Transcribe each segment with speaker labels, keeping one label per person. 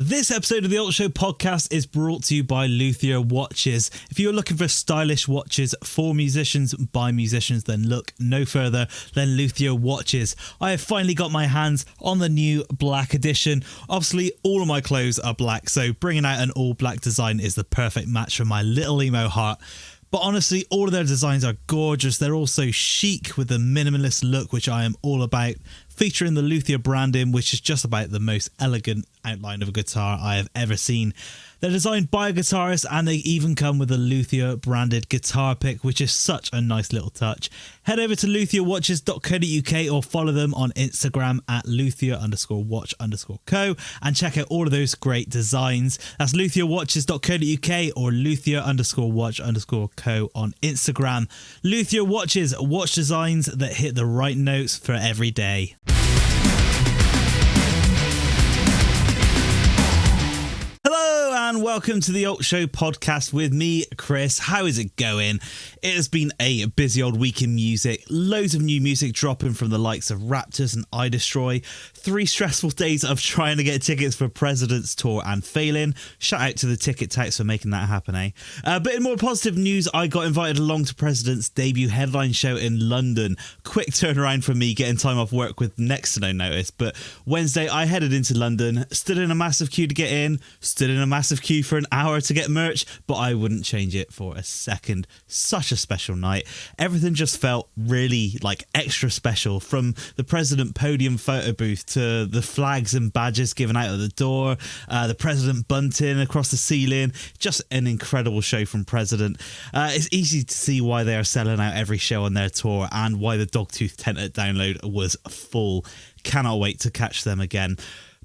Speaker 1: This episode of the Alt Show podcast is brought to you by Goodyear watches. If you're looking for stylish watches for musicians by musicians, then look no further than Goodyear watches. I have finally got my hands on the new black edition. Obviously, all of my clothes are black, so bringing out an all black design is the perfect match for my little emo heart. But honestly, all of their designs are gorgeous. They're also chic with the minimalist look, which I am all about. Featuring the Goodyear branding, which is just about the most elegant outline of a guitar I have ever seen. They're designed by a guitarist, and they even come with a Goodyear branded guitar pick, which is such a nice little touch. Head over to goodyearwatches.co.uk or follow them on Instagram at Goodyear_watch_co and check out all of those great designs. That's goodyearwatches.co.uk or Goodyear_watch_co on Instagram. Goodyear watches, watch designs that hit the right notes for every day. And welcome to the Alt Show podcast with me, Chris. How is it going? It has been a busy old week in music. Loads of new music dropping from the likes of Raptors and I Destroy. 3 stressful days of trying to get tickets for President's Tour and failing. Shout out to the ticket touts for making that happen, eh? But in more positive news, I got invited along to President's debut headline show in London. Quick turnaround for me, getting time off work with next to no notice. But Wednesday, I headed into London, stood in a massive queue to get in, stood in a massive queue for an hour to get merch, but I wouldn't change it for a second. Such a special night. Everything just felt really extra special, from the president podium photo booth to the flags and badges given out at the door, the president bunting across the ceiling. Just an incredible show from President. It's easy to see why they are selling out every show on their tour and why the Dogtooth Tented download was full. Cannot wait to catch them again.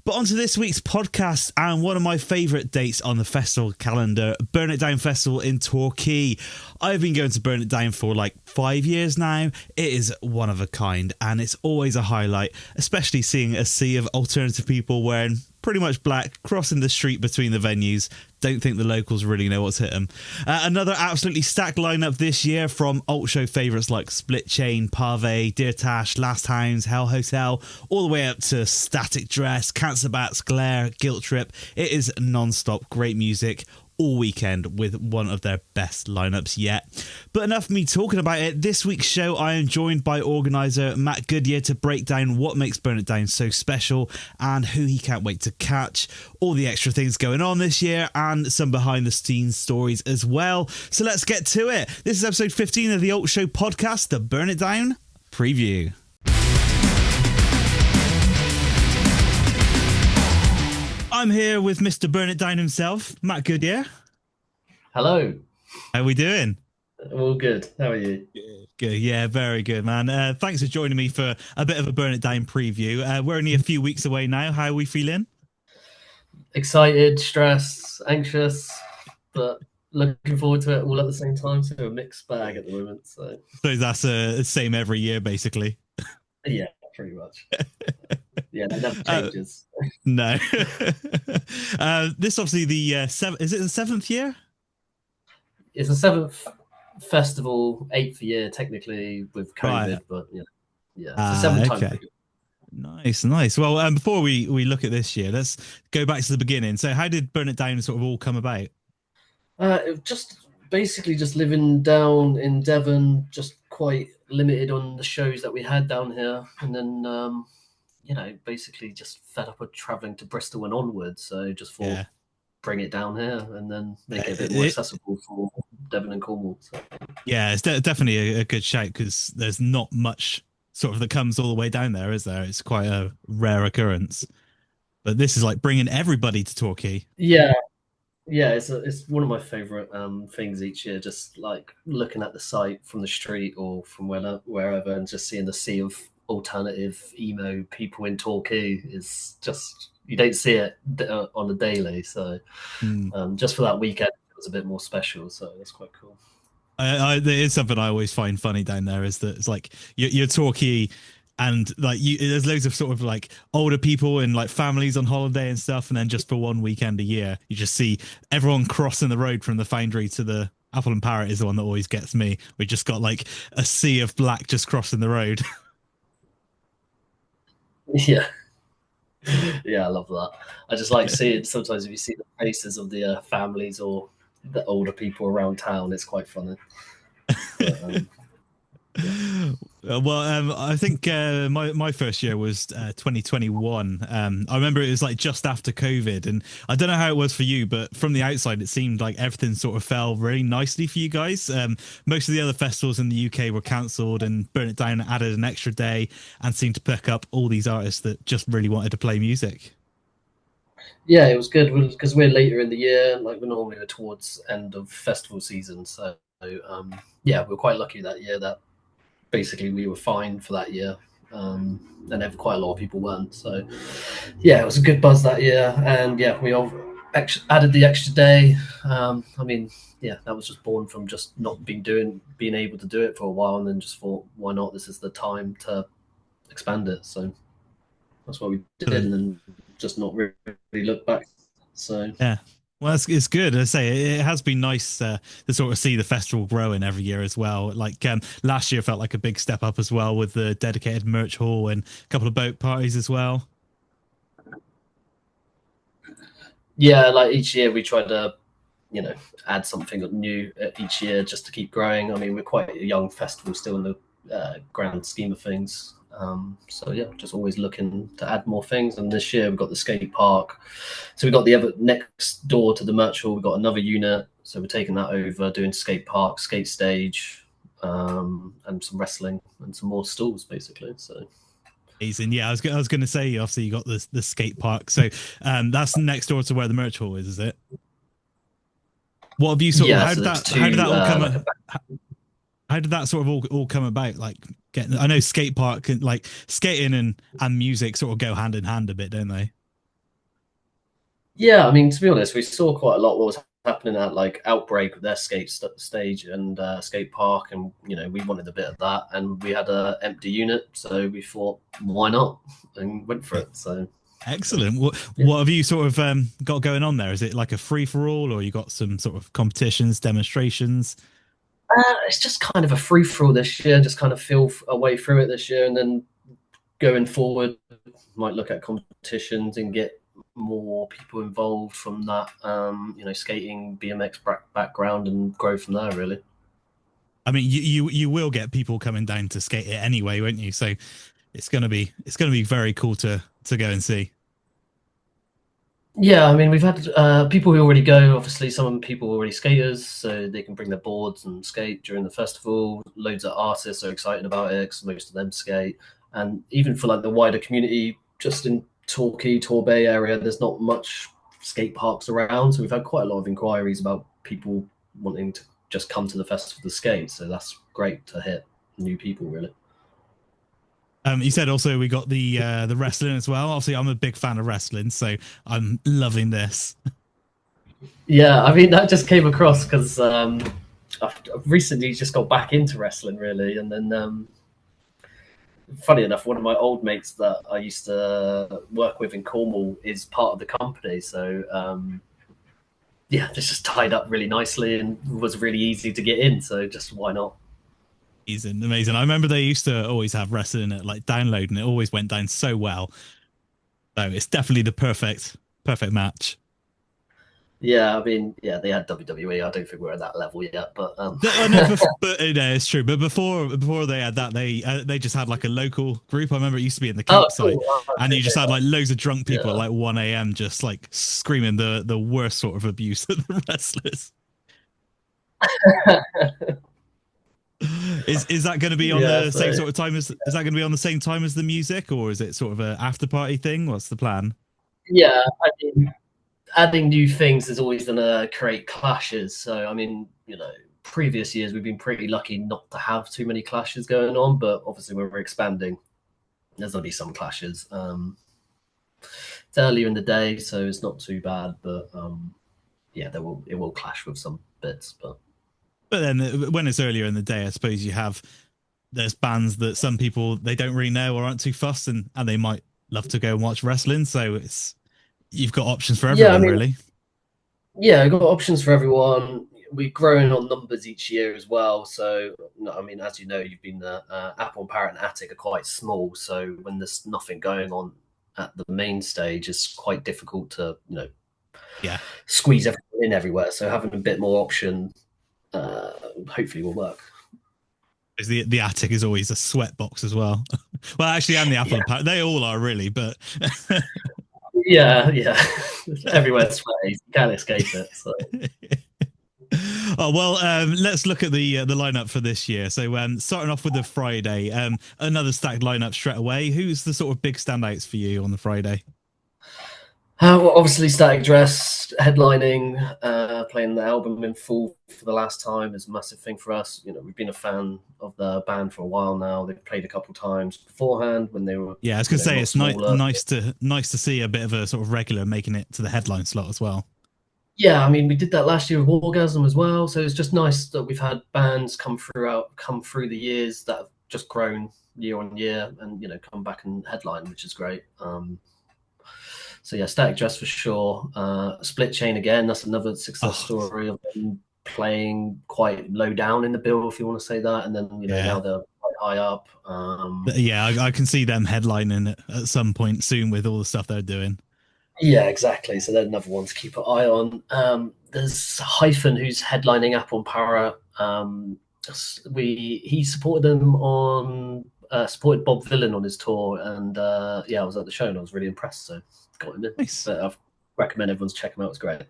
Speaker 1: But on to this week's podcast and one of my favourite dates on the festival calendar, Burn It Down Festival in Torquay. I've been going to Burn It Down for 5 years now. It is one of a kind and it's always a highlight, especially seeing a sea of alternative people wearing pretty much black, crossing the street between the venues. Don't think the locals really know what's hit them. Another absolutely stacked lineup this year from Alt Show favourites like Split Chain, Pave, Dear Tash, Last Hounds, Hell Hotel, all the way up to Static Dress, Cancer Bats, Glare, Guilt Trip. It is non-stop great music all weekend with one of their best lineups yet. But enough of me talking about it. This week's show, I am joined by organiser Matt Goodyear to break down what makes Burn It Down so special and who he can't wait to catch, all the extra things going on this year, and some behind the scenes stories as well. So let's get to it. This is episode 15 of the Alt Show podcast, the Burn It Down preview. I'm here with Mr. Burn It Down himself, Matt Goodyear.
Speaker 2: Hello.
Speaker 1: How are we doing?
Speaker 2: All good. How are you?
Speaker 1: Good. Yeah, very good, man. Thanks for joining me for a bit of a Burn It Down preview. We're only a few weeks away now. How are we feeling?
Speaker 2: Excited, stressed, anxious, but looking forward to it all at the same time. So a mixed bag at the moment. So
Speaker 1: that's the same every year, basically.
Speaker 2: Yeah, pretty much. Yeah, that never changes.
Speaker 1: No. This obviously the is it the 7th year?
Speaker 2: It's the 7th festival, 8th year technically with COVID, right. But yeah, it's the 7th time.
Speaker 1: Okay. Nice. Well, before we look at this year, let's go back to the beginning. So, how did Burn It Down sort of all come about?
Speaker 2: Just basically just living down in Devon, just quite limited on the shows that we had down here, and then basically just fed up with traveling to Bristol and onwards. So just thought, bring it down here and then make it a bit more accessible for Devon and Cornwall. So.
Speaker 1: Yeah, it's definitely a good shout because there's not much sort of that comes all the way down there, is there? It's quite a rare occurrence. But this is like bringing everybody to Torquay.
Speaker 2: Yeah, it's one of my favourite things each year. Just like looking at the site from the street or from wherever, and just seeing the sea of alternative emo people in Torquay is just, you don't see it on a daily. So just for that weekend, it was a bit more special. So that's quite cool.
Speaker 1: There is something I always find funny down there is that it's like you're Torquay. And there's loads of sort of like older people and like families on holiday and stuff. And then just for one weekend a year, you just see everyone crossing the road from the Foundry to the Apple and Parrot is the one that always gets me. We just got like a sea of black just crossing the road.
Speaker 2: Yeah. Yeah, I love that. I just like seeing sometimes if you see the faces of the families or the older people around town, it's quite funny. But yeah,
Speaker 1: Well, I think my first year was 2021. I remember it was like just after COVID, and I don't know how it was for you, but from the outside, it seemed like everything sort of fell really nicely for you guys. Most of the other festivals in the UK were cancelled, and Burn It Down added an extra day and seemed to pick up all these artists that just really wanted to play music.
Speaker 2: yeah, it was good because we're later in the year. Like we're normally towards end of festival season, so yeah, we are quite lucky that year that basically we were fine for that year. And quite a lot of people weren't. So yeah, it was a good buzz that year, and yeah, we all added the extra day. I mean, yeah, that was just born from just not being able to do it for a while, and then just thought, why not? This is the time to expand it. So that's what we did, and
Speaker 1: Excellent.
Speaker 2: then just not really look back. So
Speaker 1: Yeah. Well, it's good. I say it has been nice to sort of see the festival growing every year as well. Like last year felt like a big step up as well with the dedicated merch hall and a couple of boat parties as well.
Speaker 2: yeah, like each year we try to add something new each year just to keep growing. I mean, we're quite a young festival still in the grand scheme of things. So yeah, just always looking to add more things. And this year we've got the skate park. So we've got the other next door to the merch hall. We've got another unit. So we're taking that over, doing skate park, skate stage, and some wrestling and some more stalls basically. So
Speaker 1: Amazing. Yeah, I was going to say obviously you got the skate park, so that's next door to where the merch hall is it? What have you sort of
Speaker 2: yeah, so there's
Speaker 1: how did
Speaker 2: two
Speaker 1: that all come
Speaker 2: like a
Speaker 1: how did that sort of all come about? Like getting I know skate park and like skating and music sort of go hand in hand a bit, don't they?
Speaker 2: Yeah, I mean, to be honest, we saw quite a lot what was happening at like Outbreak with their stage and skate park, and we wanted a bit of that, and we had a empty unit, so we thought, why not, and went for it. So
Speaker 1: Excellent.
Speaker 2: yeah,
Speaker 1: What have you sort of got going on there? Is it like a free for all, or you got some sort of competitions, demonstrations?
Speaker 2: it's just kind of a free for all this year. Just kind of feel a way through it this year, and then going forward, might look at competitions and get more people involved from that, skating BMX background, and grow from there. Really.
Speaker 1: I mean, you will get people coming down to skate it anyway, won't you? So it's gonna be very cool to go and see.
Speaker 2: Yeah, I mean, we've had people who already go. Obviously, some people are already skaters, so they can bring their boards and skate during the festival. Loads of artists are excited about it because most of them skate. And even for like the wider community, just in Torquay, Torbay area, there's not much skate parks around. So we've had quite a lot of inquiries about people wanting to just come to the festival to skate. So that's great to hit new people, really.
Speaker 1: You said also we got the wrestling as well. Obviously, I'm a big fan of wrestling, so I'm loving this.
Speaker 2: Yeah, I mean that just came across because I've recently just got back into wrestling, really, and then funny enough, one of my old mates that I used to work with in Cornwall is part of the company. So yeah, this just tied up really nicely and was really easy to get in. So just why not?
Speaker 1: Amazing, amazing. I remember they used to always have wrestling at like download, and it always went down so well. So it's definitely the perfect match.
Speaker 2: Yeah, I mean, yeah, they had WWE. I don't think we're at that level yet, but
Speaker 1: I know, but it's true. But before they had that, they just had like a local group. I remember it used to be in the
Speaker 2: oh,
Speaker 1: campsite,
Speaker 2: cool. Oh,
Speaker 1: and you just had like loads of drunk people at
Speaker 2: yeah.
Speaker 1: like 1 a.m. just like screaming the worst sort of abuse at the wrestlers. Is that going to be on
Speaker 2: Yeah,
Speaker 1: the same
Speaker 2: so
Speaker 1: sort of time as is that going to be on the same time as the music, or is it sort of a after party thing? What's the plan?
Speaker 2: yeah, I mean, adding new things is always going to create clashes. So, I mean, previous years we've been pretty lucky not to have too many clashes going on, but obviously when we're expanding, there's going to be some clashes. It's earlier in the day, so it's not too bad, but yeah, it will clash with some bits, but
Speaker 1: But then when it's earlier in the day, I suppose you have there's bands that some people they don't really know or aren't too fussed, and they might love to go and watch wrestling. So it's you've got options for
Speaker 2: yeah, I
Speaker 1: everyone,
Speaker 2: mean,
Speaker 1: really.
Speaker 2: yeah, I've got options for everyone. We're growing on numbers each year as well. So, no, I mean, as you know, you've been the Apple and Parrot and Attic are quite small. So when there's nothing going on at the main stage is quite difficult to
Speaker 1: Yeah.
Speaker 2: squeeze everything in everywhere. So having a bit more option hopefully will work.
Speaker 1: The attic is always a sweat box as well. Well, actually, and the apple and pie, they all are really, but
Speaker 2: Yeah, everywhere's sweaty. You can't escape it. So.
Speaker 1: Oh well, let's look at the lineup for this year. So starting off with the Friday, another stacked lineup straight away. Who's the sort of big standouts for you on the Friday?
Speaker 2: Well, obviously, Static Dress headlining, playing the album in full for the last time is a massive thing for us. We've been a fan of the band for a while now. They've played a couple times beforehand when they were
Speaker 1: Yeah, I was gonna say it's
Speaker 2: smaller.
Speaker 1: nice to see a bit of a sort of regular making it to the headline slot as well.
Speaker 2: Yeah, I mean, we did that last year with Orgasm as well. So it's just nice that we've had bands come through the years that have just grown year on year, and come back and headline, which is great. So yeah, Static Dress for sure. Split Chain again. That's another success story of them playing quite low down in the bill, if you want to say that, and then now they're quite high up.
Speaker 1: Yeah, I can see them headlining at some point soon with all the stuff they're doing.
Speaker 2: Yeah, exactly. So they're another one to keep an eye on. There's Hyphen, who's headlining Apple and Para. He supported them on supported Bob Vylan on his tour, and I was at the show and I was really impressed. So got him in.
Speaker 1: Nice.
Speaker 2: But I recommend everyone's check him out. It's great.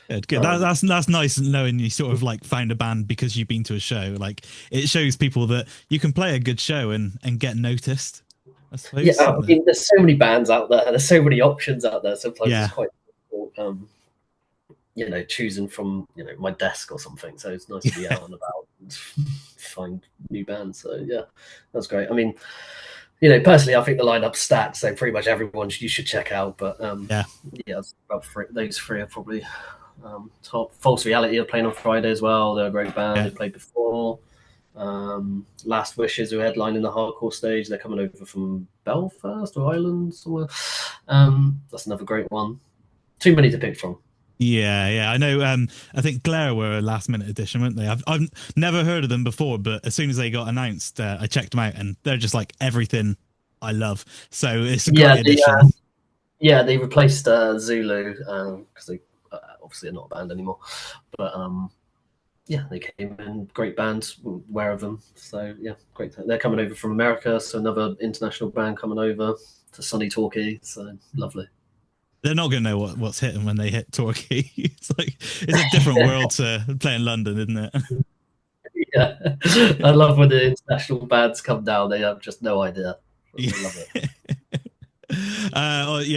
Speaker 1: Good. That's nice knowing you sort of like found a band because you've been to a show. Like it shows people that you can play a good show and get noticed. I suppose.
Speaker 2: Yeah, I mean, there's so many bands out there. There's so many options out there. Sometimes it's quite difficult, choosing from my desk or something. So it's nice to be out and about and find new bands. So yeah, that's great. I mean, personally, I think the lineup's stacked. So pretty much everyone you should check out. But those three are probably top. False Reality are playing on Friday as well. They're a great band. They played before. Last Wishes, who headline in the hardcore stage, they're coming over from Belfast or Ireland somewhere. That's another great one. Too many to pick from.
Speaker 1: Yeah, I know. I think Glare were a last minute addition, weren't they? I've never heard of them before, but as soon as they got announced, I checked them out, and they're just like everything I love. So it's a great addition.
Speaker 2: They replaced Zulu because they obviously are not a band anymore, but they came in, great bands, aware of them. So yeah, great. They're coming over from America, so another international band coming over to sunny Torquay. So lovely.
Speaker 1: They're not going to know what's hitting when they hit Torquay. It's a different world to play in London, isn't it?
Speaker 2: Yeah, I love when the international bands come down. They have just no idea. I love
Speaker 1: it.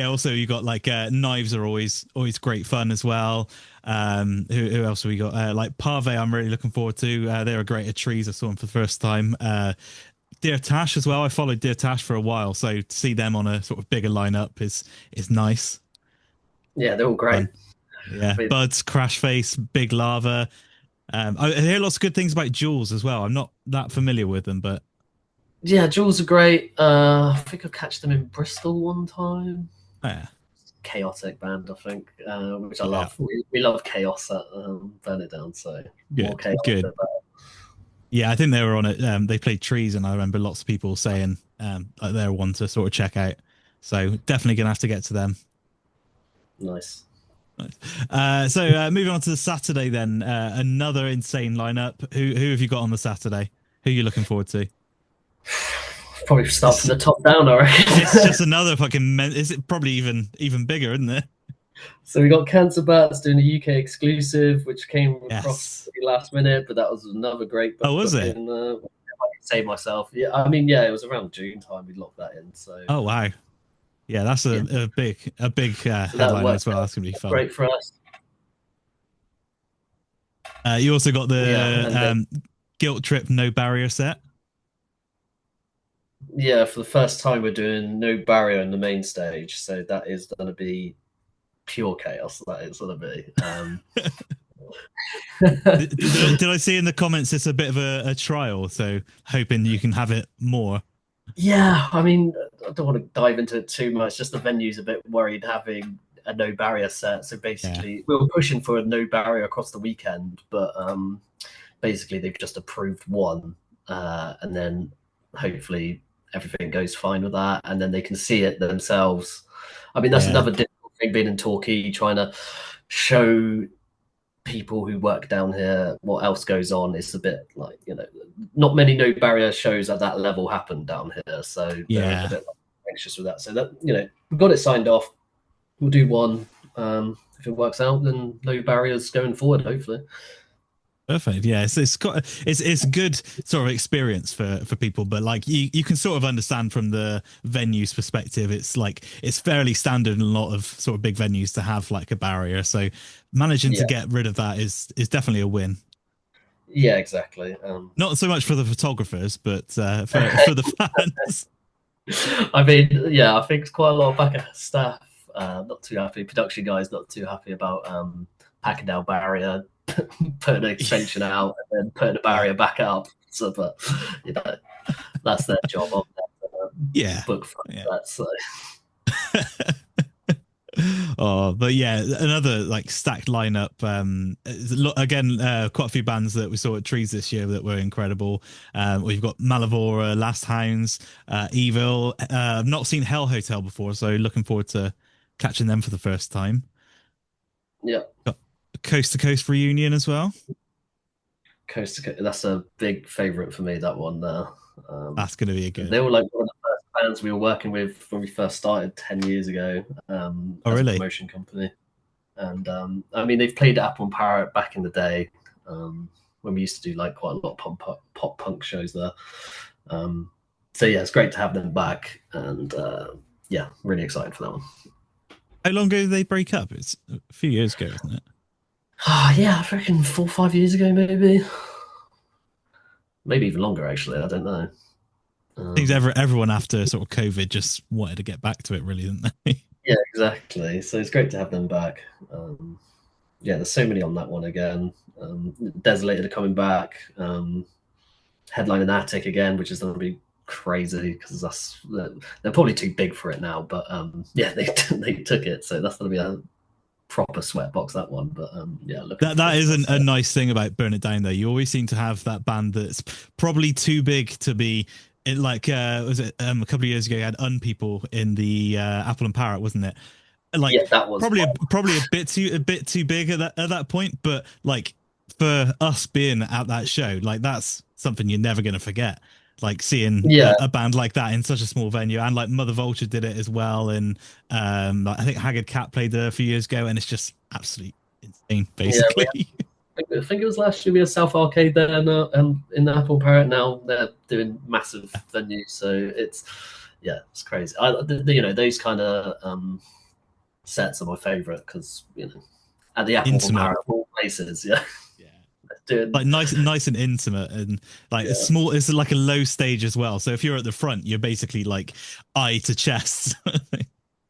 Speaker 1: Also you got like Knives are always great fun as well. Who else have we got? Like Parve, I'm really looking forward to. They were great at Trees. I saw them for the first time. Dear Tash as well. I followed Dear Tash for a while, so to see them on a sort of bigger lineup is nice.
Speaker 2: Yeah, they're all great.
Speaker 1: Yeah, Buds, Crash Face, Big Lava. I hear lots of good things about Jules as well. I'm not that familiar with them, but
Speaker 2: yeah, Jules are great. I think I've catched them in Bristol one time.
Speaker 1: Yeah.
Speaker 2: Chaotic band, I think, which I love. We love chaos at Burn It Down, so more chaos.
Speaker 1: Good. Yeah, I think they were on it. They played Trees, and I remember lots of people saying they're one to sort of check out. So definitely gonna have to get to them.
Speaker 2: Nice.
Speaker 1: So moving on to the Saturday, then another insane lineup. Who have you got on the Saturday? Who are you looking forward to?
Speaker 2: Probably start from the top down, I reckon.
Speaker 1: It's just another fucking. Is it probably even bigger, isn't it?
Speaker 2: So we got Cancer Bats doing a UK exclusive, which came across last minute, but that was another great.
Speaker 1: Oh, was it?
Speaker 2: I can say myself. Yeah, I mean, it was around June time we locked that in. So.
Speaker 1: Oh wow. Yeah, that's a big headline as well. That's gonna be fun.
Speaker 2: Great for us.
Speaker 1: You also got the Guilt Trip No Barrier set.
Speaker 2: Yeah, for the first time we're doing No Barrier in the main stage, so that is going to be pure chaos. That is going to be.
Speaker 1: Did I see in the comments it's a bit of a trial, so hoping you can have it more?
Speaker 2: Yeah, I mean, I don't want to dive into it too much. Just the venue's a bit worried having a no barrier set. So basically, we were pushing for a no barrier across the weekend, but basically they've just approved one, and then hopefully everything goes fine with that, and then they can see it themselves. I mean, that's
Speaker 1: Yeah.
Speaker 2: another difficult thing being in Torquay, trying to show people who work down here what else goes on. It's a bit like, not many no barrier shows at that level happen down here, so they're a
Speaker 1: Yeah.
Speaker 2: bit anxious with that. So that, we've got it signed off. We'll do one. If it works out, then no barriers going forward, hopefully.
Speaker 1: Perfect. Yeah, it's a good sort of experience for people, but like you can sort of understand from the venue's perspective. It's like it's fairly standard in a lot of sort of big venues to have like a barrier. So managing to
Speaker 2: Yeah,
Speaker 1: get rid of that is definitely a win.
Speaker 2: yeah, exactly.
Speaker 1: Not so much for the photographers, but for the fans.
Speaker 2: I mean, yeah, I think it's quite a lot of back staff not too happy. Production guys not too happy about packing down barrier, putting an extension out, and then putting a
Speaker 1: Yeah.
Speaker 2: barrier back up. So, but you know, that's their job. I'm there to
Speaker 1: Yeah.
Speaker 2: book for
Speaker 1: Yeah.
Speaker 2: that. So
Speaker 1: Oh, but yeah, another like stacked lineup. Again, quite a few bands that we saw at Trees this year that were incredible. We've got Malavora, Last Hounds, Evil. I've not seen Hell Hotel before, so looking forward to catching them for the first time.
Speaker 2: yeah,
Speaker 1: Got Coast to Coast reunion as well.
Speaker 2: coast to coast. That's a big favourite for me. That one there.
Speaker 1: That's going to be a
Speaker 2: They
Speaker 1: good.
Speaker 2: were like one of the first bands we were working with when we first started 10 years ago
Speaker 1: Oh,
Speaker 2: as a
Speaker 1: really?
Speaker 2: promotion company. And I mean, they've played at Apple and Parrot back in the day when we used to do like quite a lot of pop punk shows there. So yeah, it's great to have them back, and yeah, really excited for that one.
Speaker 1: How long ago did they break up? It's a few years ago, isn't it?
Speaker 2: Yeah, I reckon 4 or 5 years ago, maybe even longer. Actually, I don't know.
Speaker 1: I think
Speaker 2: Um,
Speaker 1: everyone after sort of COVID just wanted to get back to it, really, didn't they?
Speaker 2: yeah, exactly. So it's great to have them back. Yeah, there's so many on that one again. Desolated are coming back. Headline and Attic again, which is going to be crazy because they're probably too big for it now. But yeah, they took it, so that's going to be a proper sweat box, that one. But yeah, looking
Speaker 1: That
Speaker 2: forward to
Speaker 1: isn't a
Speaker 2: that.
Speaker 1: nice thing about Burn It Down though. You always seem to have that band that's probably too big to be it like was it a couple of years ago you had Unpeople in the Apple and Parrot, wasn't it?
Speaker 2: Yeah,
Speaker 1: Like
Speaker 2: that was
Speaker 1: probably a bit too big at that point, but like for us being at that show, like that's something you're never gonna forget. Like seeing
Speaker 2: yeah,
Speaker 1: a band like that in such a small venue, and like Mother Vulture did it as well, and like, I think Haggard Cat played there a few years ago, and it's just absolutely insane,
Speaker 2: yeah.
Speaker 1: basically.
Speaker 2: I think it was last year we had South Arcade there now, in the Apple Parrot. Now they're doing massive venues, so it's crazy. Those kind of sets are my favourite because at the Apple and
Speaker 1: Intimate,
Speaker 2: Parrot of all places, yeah,
Speaker 1: yeah,
Speaker 2: doing
Speaker 1: like nice and intimate, and like it's
Speaker 2: yeah.
Speaker 1: small. It's like a low stage as well. So if you're at the front, you're basically like eye to chest.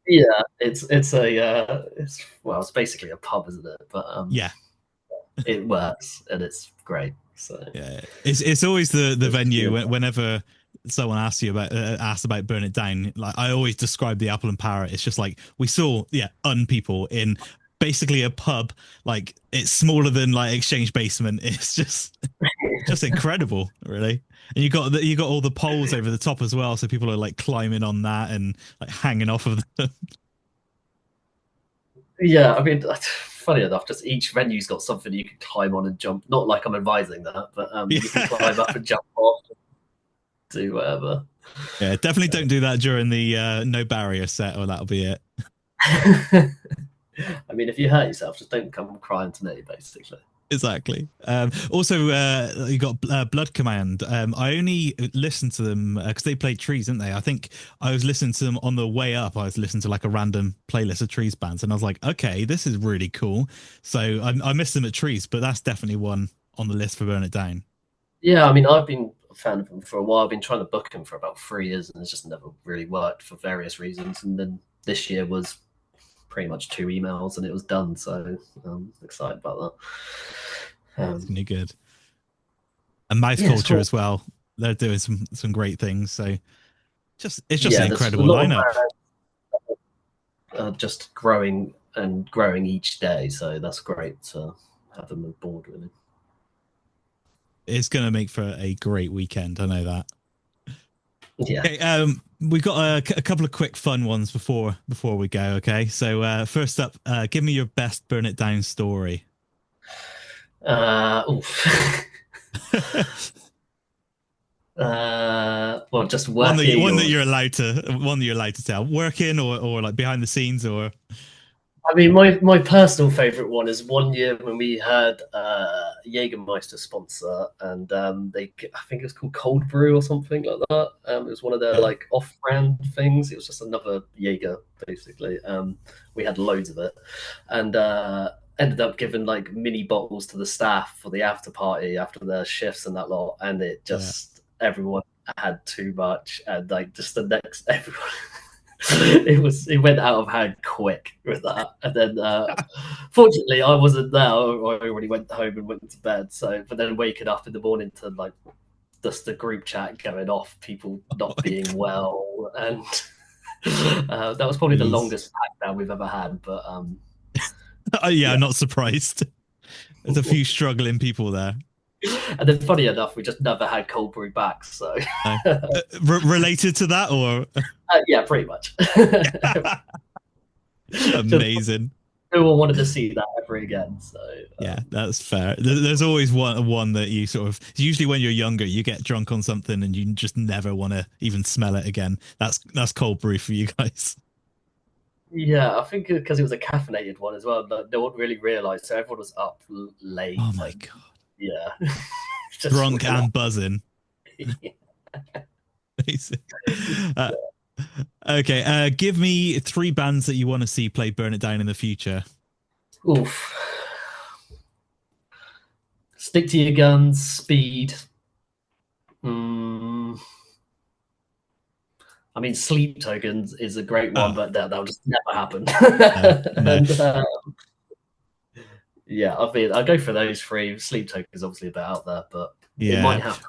Speaker 2: Yeah, it's basically a pub, isn't it? But
Speaker 1: Yeah,
Speaker 2: it works and it's great. So
Speaker 1: yeah. It's always the
Speaker 2: it's
Speaker 1: venue
Speaker 2: good.
Speaker 1: whenever someone asks about Burn It Down. Like I always describe the Apple and Parrot. It's just like we saw people in basically a pub. Like it's smaller than like Exchange Basement. It's just incredible, really. And you got all the poles over the top as well, so people are like climbing on that and like hanging off of them.
Speaker 2: Yeah, I mean, funny enough, just each venue's got something you can climb on and jump. Not like I'm advising that, but you can climb up
Speaker 1: Yeah.
Speaker 2: and jump off, do whatever.
Speaker 1: Yeah, definitely don't do that during the no barrier set, or that'll be it.
Speaker 2: I mean, if you hurt yourself, just don't come crying to me, basically.
Speaker 1: Exactly. Also, you got Blood Command. I only listened to them because they played Trees, didn't they? I think I was listening to them on the way up. I was listening to like a random playlist of Trees bands, and I was like, okay, this is really cool. So I missed them at Trees, but that's definitely one on the list for Burn It Down.
Speaker 2: Yeah, I mean, I've been a fan of them for a while. I've been trying to book them for about 3 years, and it's just never really worked for various reasons. And then this year was pretty much 2 emails, and it was done. So I'm excited about that.
Speaker 1: It's gonna be good. And Mouth
Speaker 2: Yeah, it's
Speaker 1: Culture
Speaker 2: cool.
Speaker 1: as well. They're doing some great things. So it's just an
Speaker 2: Yeah, there's a
Speaker 1: incredible
Speaker 2: lot of
Speaker 1: lineup.
Speaker 2: just growing and growing each day. So that's great to have them aboard, really.
Speaker 1: It's gonna make for a great weekend. I know that.
Speaker 2: Yeah.
Speaker 1: Okay, we've got a couple of quick fun ones before we go. Okay, so first up, give me your best burn it down story.
Speaker 2: Oof. Well, just
Speaker 1: One
Speaker 2: working
Speaker 1: that
Speaker 2: or
Speaker 1: you're allowed to tell, working or like behind the scenes or
Speaker 2: I mean, my personal favorite one is one year when we had Jägermeister sponsor, and I think it was called Cold Brew or something like that. It was one of their
Speaker 1: yeah,
Speaker 2: like off-brand things. It was just another Jaeger, basically. We had loads of it, and ended up giving like mini bottles to the staff for the after party after their shifts and that lot, and it
Speaker 1: yeah.
Speaker 2: just everyone had too much, and like just the next everyone. It went out of hand quick with that, and then fortunately I wasn't there. I already went home and went to bed. So, but then waking up in the morning to like just the group chat going off, people
Speaker 1: Oh
Speaker 2: not
Speaker 1: my
Speaker 2: being well, and that was probably the
Speaker 1: Jeez.
Speaker 2: longest pack down we've ever had. But
Speaker 1: Yeah,
Speaker 2: yeah,
Speaker 1: I'm not surprised. There's a few struggling people there.
Speaker 2: and then funny enough, we just never had cold brew back. So
Speaker 1: No. Related to that or
Speaker 2: yeah, pretty much. Just
Speaker 1: amazing.
Speaker 2: no one wanted to see that ever again. So
Speaker 1: Yeah, that's fair. There's always one that you sort of usually when you're younger, you get drunk on something and you just never want to even smell it again. That's cold brew for you guys.
Speaker 2: yeah, I think because it was a caffeinated one as well, but no one really realised. So everyone was up late
Speaker 1: Oh my
Speaker 2: and
Speaker 1: god,
Speaker 2: yeah, just
Speaker 1: drunk
Speaker 2: relaxing.
Speaker 1: and buzzing. uh, okay, give me three bands that you want to see play Burn It Down in the future.
Speaker 2: Oof. Stick to your guns, speed. Mm, I mean, sleep tokens is a great one,
Speaker 1: Oh
Speaker 2: but that'll just never happen.
Speaker 1: no, no,
Speaker 2: and yeah, I'll go for those three. Sleep token is obviously a bit out there, but it
Speaker 1: yeah.
Speaker 2: might happen.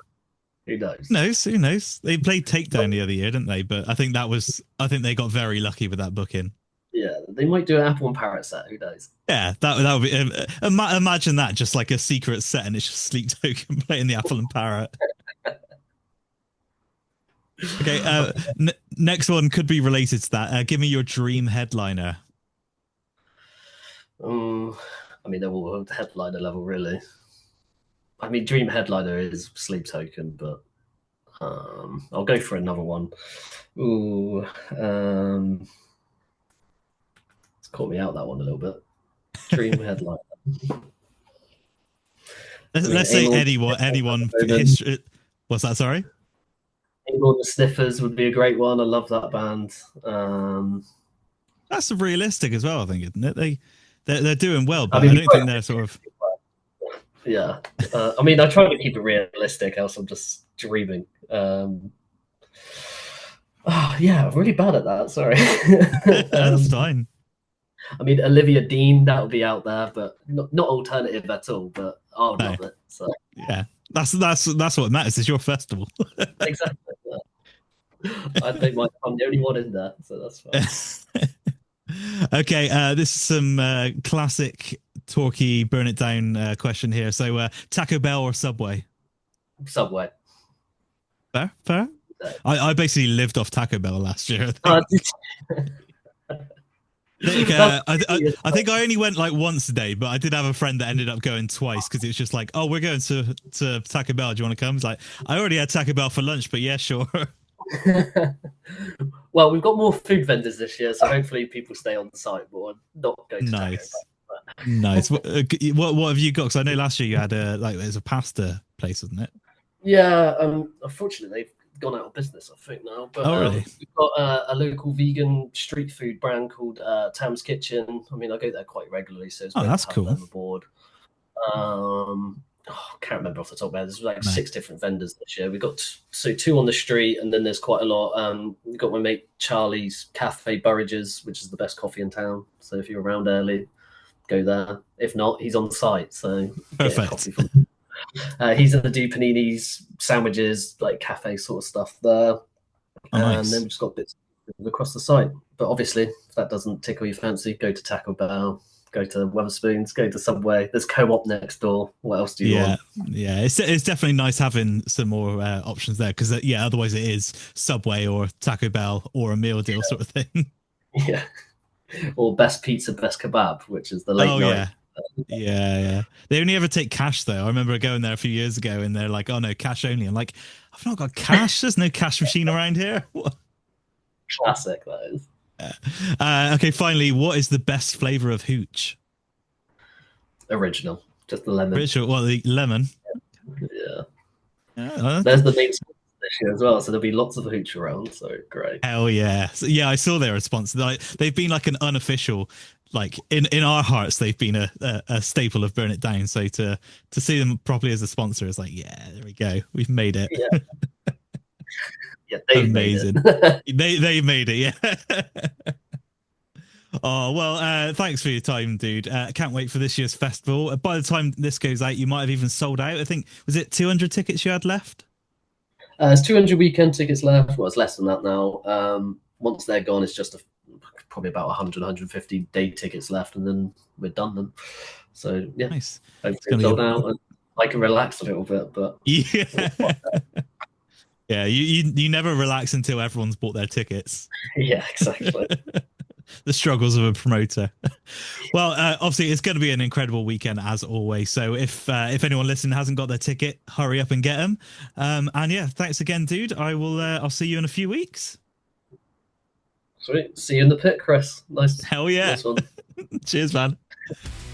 Speaker 2: Who knows?
Speaker 1: Knows? Who knows? They played Takedown the other year, didn't they? But I think they got very lucky with that booking.
Speaker 2: Yeah, they might do an Apple and Parrot set. Who knows?
Speaker 1: Yeah, that would be. Imagine that, just like a secret set, and it's just Sleep Token playing the Apple and Parrot. Okay, next one could be related to that. Give me your dream headliner.
Speaker 2: I mean, they're all headliner level, really. I mean, dream headliner is Sleep Token, but I'll go for another one. Ooh, it's caught me out that one a little bit. Dream headliner. I mean,
Speaker 1: Let's say anyone history. What's that? Sorry.
Speaker 2: Angle and the Sniffers would be a great one. I love that band.
Speaker 1: That's realistic as well, I think, isn't it? They're doing well,
Speaker 2: I
Speaker 1: but I
Speaker 2: mean,
Speaker 1: don't think they're sort of.
Speaker 2: yeah. I mean, I try to keep it realistic, else I'm just dreaming. Yeah, I'm really bad at that. Sorry.
Speaker 1: That's fine.
Speaker 2: I mean, Olivia Dean, that would be out there, but not alternative at all. But I would
Speaker 1: No,
Speaker 2: love it. So
Speaker 1: yeah, that's what matters. Is your festival.
Speaker 2: exactly. I think I'm the only one in there, so that's fine.
Speaker 1: Okay, this is some classic talky burn it down question here. So, Taco Bell or Subway?
Speaker 2: Subway.
Speaker 1: Fair, fair. I basically lived off Taco Bell last year. I think I only went like once a day, but I did have a friend that ended up going twice because it was just like, oh, we're going to Taco Bell. Do you want to come? It's like, I already had Taco Bell for lunch, but yeah, sure.
Speaker 2: Well, we've got more food vendors this year, so hopefully people stay on the site more and not go to
Speaker 1: Nice.
Speaker 2: Taco Bell.
Speaker 1: Nice. What have you got? Because I know last year you had there's a pasta place, wasn't it?
Speaker 2: Yeah, unfortunately they've gone out of business, I think now. But
Speaker 1: Oh, really?
Speaker 2: we've got a local vegan street food brand called Tam's Kitchen. I mean, I go there quite regularly, so it's
Speaker 1: Oh,
Speaker 2: great
Speaker 1: that's
Speaker 2: to have
Speaker 1: cool.
Speaker 2: them aboard. I can't remember off the top of my head. There's like
Speaker 1: No.
Speaker 2: 6 different vendors this year. We've got 2 on the street, and then there's quite a lot. We've got my mate Charlie's Cafe Burridge's, which is the best coffee in town. So if you're around early, go there. If not, he's on site, so get a coffee from him. He's going to do paninis, sandwiches, like cafe sort of stuff there.
Speaker 1: Oh,
Speaker 2: and
Speaker 1: nice.
Speaker 2: then we've just got bits across the site. But obviously, if that doesn't tickle your fancy, go to Taco Bell. go to Wetherspoons, go to Subway. There's Co-op next door. What else do you want?
Speaker 1: Yeah, it's definitely nice having some more options there, because otherwise it is Subway or Taco Bell or a meal deal sort of thing.
Speaker 2: Yeah, or best pizza, best kebab, which is the late night.
Speaker 1: Yeah. They only ever take cash though. I remember going there a few years ago, and they're like, "Oh no, cash only." I'm like, "I've not got cash. There's no cash machine around here."
Speaker 2: Classic, that is.
Speaker 1: Okay, finally, what is the best flavor of hooch?
Speaker 2: Original, just the lemon.
Speaker 1: Original, well, the lemon.
Speaker 2: Yeah. There's the main sponsor this year as well, so there'll be lots of hooch around. So great.
Speaker 1: Hell yeah! So, yeah, I saw their response. They've been like an unofficial, like in our hearts, they've been a staple of Burn It Down. So to see them properly as a sponsor is like, yeah, there we go, we've made it.
Speaker 2: Yeah, they've
Speaker 1: amazing.
Speaker 2: Made it.
Speaker 1: they made it. Yeah. Oh well, thanks for your time, dude. Can't wait for this year's festival. By the time this goes out, you might have even sold out. I think, was it 200 tickets you had left?
Speaker 2: There's 200 weekend tickets left. Well, it's less than that now. Once they're gone, it's just probably about 100, 150 day tickets left, and then we're done then. So yeah,
Speaker 1: nice.
Speaker 2: Hopefully sold out, and I can relax a little bit. But
Speaker 1: yeah, yeah. You never relax until everyone's bought their tickets.
Speaker 2: Yeah, exactly.
Speaker 1: The struggles of a promoter. Well, obviously it's going to be an incredible weekend as always. So if anyone listening hasn't got their ticket, hurry up and get them. And yeah, thanks again, dude. I'll see you in a few weeks.
Speaker 2: Sweet. See you in the pit, Chris. Nice.
Speaker 1: Hell yeah.
Speaker 2: Nice one.
Speaker 1: Cheers, man.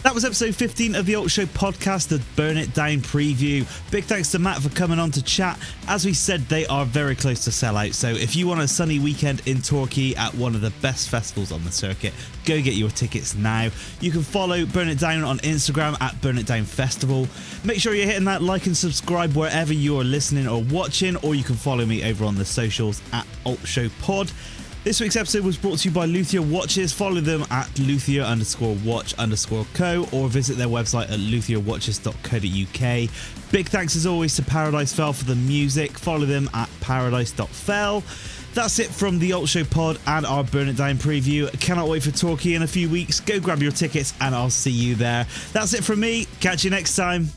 Speaker 1: That was episode 15 of the Alt Show podcast, the Burn It Down preview. Big thanks to Matt for coming on to chat. As we said, they are very close to sell out, so if you want a sunny weekend in Torquay at one of the best festivals on the circuit, go get your tickets now. You can follow Burn It Down on Instagram at Burn It Down Festival. Make sure you're hitting that like and subscribe wherever you are listening or watching, or you can follow me over on the socials at Alt Show Pod. This week's episode was brought to you by Luthier Watches. Follow them at luthier_watch_co or visit their website at luthierwatches.co.uk. Big thanks as always to Paradise Fell for the music. Follow them at paradise.fell. That's it from the Alt Show Pod and our Burn It Down preview. Cannot wait for Torquay in a few weeks. Go grab your tickets and I'll see you there. That's it from me. Catch you next time.